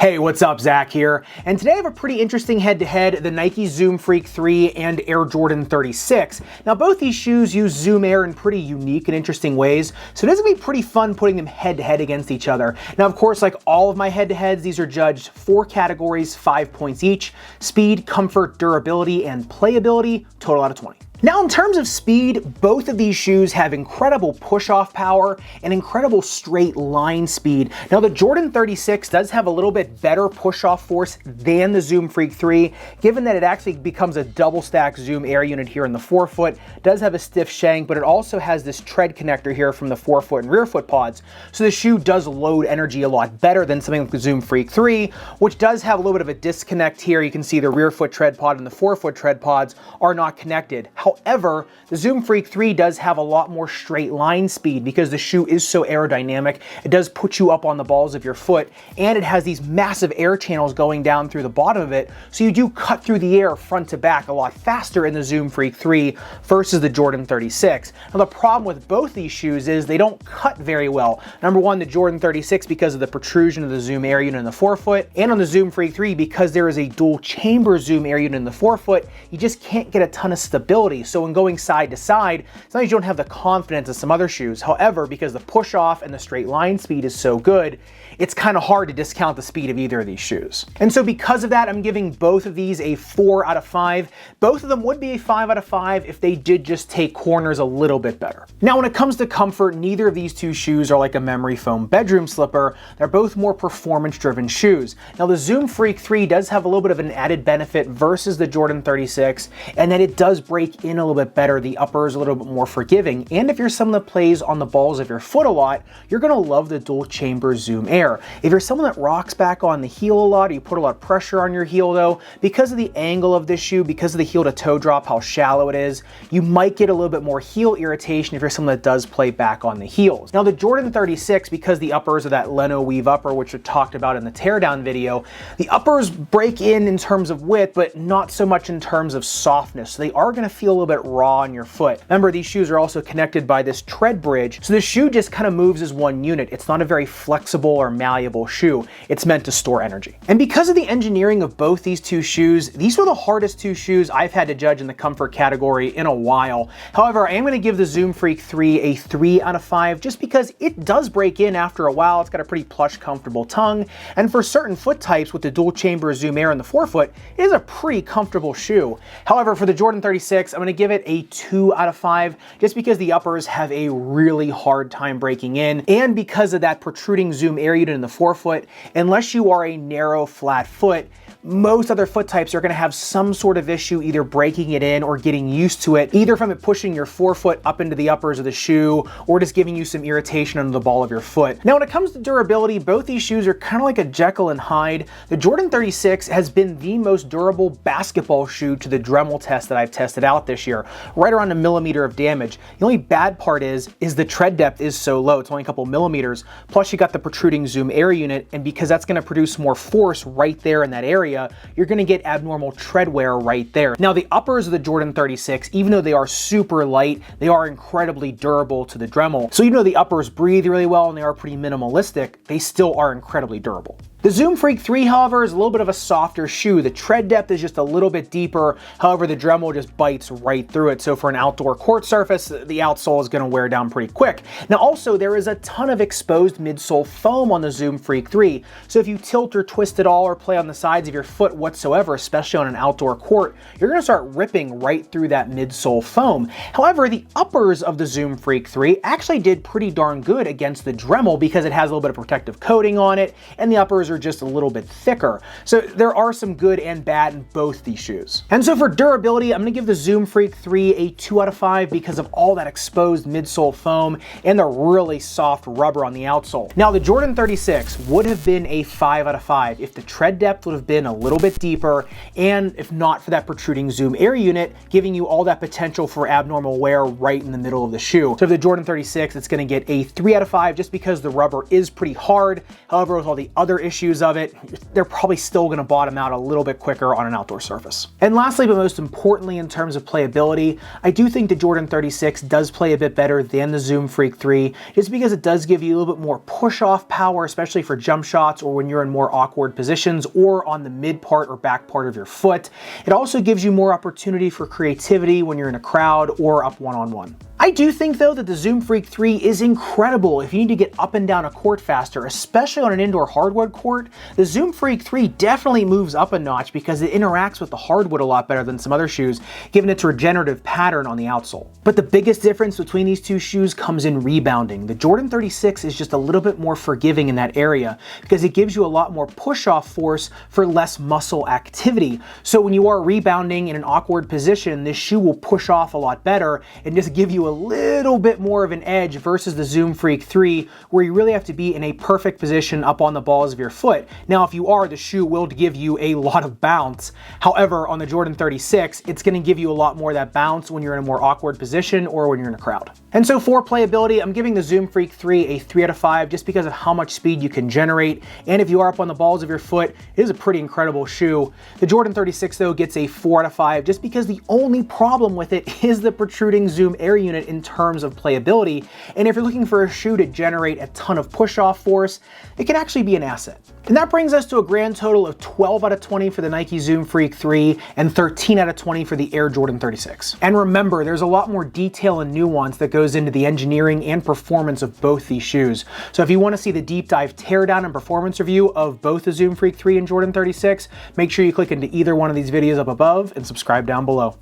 Hey, what's up? Zach here. And today I have a pretty interesting head-to-head, the Nike Zoom Freak 3 and Air Jordan 36. Now both these shoes use Zoom Air in pretty unique and interesting ways, so it is going to be pretty fun putting them head-to-head against each other. Now of course, like all of my head-to-heads, these are judged 4 categories, 5 points each: speed, comfort, durability, and playability, total out of 20. Now in terms of speed, both of these shoes have incredible push-off power and incredible straight line speed. Now the Jordan 36 does have a little bit better push-off force than the Zoom Freak 3, given that it actually becomes a double stack Zoom Air unit here in the forefoot. It does have a stiff shank, but it also has this tread connector here from the forefoot and rear foot pods. So the shoe does load energy a lot better than something like the Zoom Freak 3, which does have a little bit of a disconnect here. You can see the rear foot tread pod and the forefoot tread pods are not connected. However, the Zoom Freak 3 does have a lot more straight line speed because the shoe is so aerodynamic. It does put you up on the balls of your foot, and it has these massive air channels going down through the bottom of it, so you do cut through the air front to back a lot faster in the Zoom Freak 3 versus the Jordan 36. Now the problem with both these shoes is they don't cut very well. Number one, the Jordan 36 because of the protrusion of the Zoom Air unit in the forefoot, and on the Zoom Freak 3 because there is a dual chamber Zoom Air unit in the forefoot, you just can't get a ton of stability. So when going side to side, sometimes you don't have the confidence of some other shoes. However, because the push off and the straight line speed is so good, it's kind of hard to discount the speed of either of these shoes. And so because of that, I'm giving both of these a 4 out of 5. Both of them would be a 5 out of 5 if they did just take corners a little bit better. Now, when it comes to comfort, neither of these two shoes are like a memory foam bedroom slipper. They're both more performance-driven shoes. Now, the Zoom Freak 3 does have a little bit of an added benefit versus the Jordan 36, and that it does break in a little bit better. The upper is a little bit more forgiving. And if you're someone that plays on the balls of your foot a lot, you're gonna love the dual chamber Zoom Air. If you're someone that rocks back on the heel a lot, or you put a lot of pressure on your heel though, because of the angle of this shoe, because of the heel to toe drop, how shallow it is, you might get a little bit more heel irritation if you're someone that does play back on the heels. Now the Jordan 36, because the uppers are that Leno weave upper, which we talked about in the teardown video, the uppers break in terms of width, but not so much in terms of softness. So they are gonna feel a little bit raw on your foot. Remember, these shoes are also connected by this tread bridge, so the shoe just kind of moves as one unit. It's not a very flexible or malleable shoe. It's meant to store energy. And because of the engineering of both these two shoes, these were the hardest two shoes I've had to judge in the comfort category in a while. However, I am going to give the Zoom Freak 3 a 3 out of 5 just because it does break in after a while. It's got a pretty plush, comfortable tongue, and for certain foot types with the dual chamber Zoom Air in the forefoot, it is a pretty comfortable shoe. However, for the Jordan 36, I'm going to give it a 2 out of 5 just because the uppers have a really hard time breaking in, and because of that protruding Zoom Air unit in the forefoot, unless you are a narrow, flat foot, most other foot types are going to have some sort of issue either breaking it in or getting used to it, either from it pushing your forefoot up into the uppers of the shoe or just giving you some irritation under the ball of your foot. Now, when it comes to durability, both these shoes are kind of like a Jekyll and Hyde. The Jordan 36 has been the most durable basketball shoe to the Dremel test that I've tested out this year, right around 1 millimeter of damage. The only bad part is the tread depth is so low. It's only a couple millimeters. Plus you got the protruding Zoom Air unit, and because that's going to produce more force right there in that area, you're going to get abnormal tread wear right there. Now the uppers of the Jordan 36, even though they are super light, they are incredibly durable to the Dremel. So even though the uppers breathe really well and they are pretty minimalistic, they still are incredibly durable. The Zoom Freak 3, however, is a little bit of a softer shoe. The tread depth is just a little bit deeper. However, the Dremel just bites right through it. So for an outdoor court surface, the outsole is going to wear down pretty quick. Now also, there is a ton of exposed midsole foam on the Zoom Freak 3. So if you tilt or twist at all or play on the sides of your foot whatsoever, especially on an outdoor court, you're going to start ripping right through that midsole foam. However, the uppers of the Zoom Freak 3 actually did pretty darn good against the Dremel because it has a little bit of protective coating on it, and the uppers are just a little bit thicker. So there are some good and bad in both these shoes. And so for durability, I'm going to give the Zoom Freak 3 a 2 out of 5 because of all that exposed midsole foam and the really soft rubber on the outsole. Now the Jordan 36 would have been a 5 out of 5 if the tread depth would have been a little bit deeper, and if not for that protruding Zoom Air unit giving you all that potential for abnormal wear right in the middle of the shoe. So for the Jordan 36, it's going to get a 3 out of 5 just because the rubber is pretty hard. However, with all the other issues shoes of it, they're probably still gonna bottom out a little bit quicker on an outdoor surface. And lastly, but most importantly in terms of playability, I do think the Jordan 36 does play a bit better than the Zoom Freak 3, just because it does give you a little bit more push-off power, especially for jump shots or when you're in more awkward positions or on the mid part or back part of your foot. It also gives you more opportunity for creativity when you're in a crowd or up one-on-one. I do think though that the Zoom Freak 3 is incredible if you need to get up and down a court faster, especially on an indoor hardwood court. The Zoom Freak 3 definitely moves up a notch because it interacts with the hardwood a lot better than some other shoes, given its regenerative pattern on the outsole. But the biggest difference between these two shoes comes in rebounding. The Jordan 36 is just a little bit more forgiving in that area because it gives you a lot more push-off force for less muscle activity. So when you are rebounding in an awkward position, this shoe will push off a lot better and just give you a little bit more of an edge versus the Zoom Freak 3, where you really have to be in a perfect position up on the balls of your foot. Now, if you are, the shoe will give you a lot of bounce. However, on the Jordan 36, it's going to give you a lot more of that bounce when you're in a more awkward position or when you're in a crowd. And so for playability, I'm giving the Zoom Freak 3 a 3 out of 5 just because of how much speed you can generate. And if you are up on the balls of your foot, it is a pretty incredible shoe. The Jordan 36 though gets a 4 out of 5 just because the only problem with it is the protruding Zoom Air unit in terms of playability. And if you're looking for a shoe to generate a ton of push-off force, it can actually be an asset. And that brings us to a grand total of 12 out of 20 for the Nike Zoom Freak 3 and 13 out of 20 for the Air Jordan 36. And remember, there's a lot more detail and nuance that goes into the engineering and performance of both these shoes. So if you want to see the deep dive teardown and performance review of both the Zoom Freak 3 and Jordan 36, make sure you click into either one of these videos up above and subscribe down below.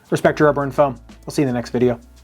Respect your rubber and foam. I'll see you in the next video.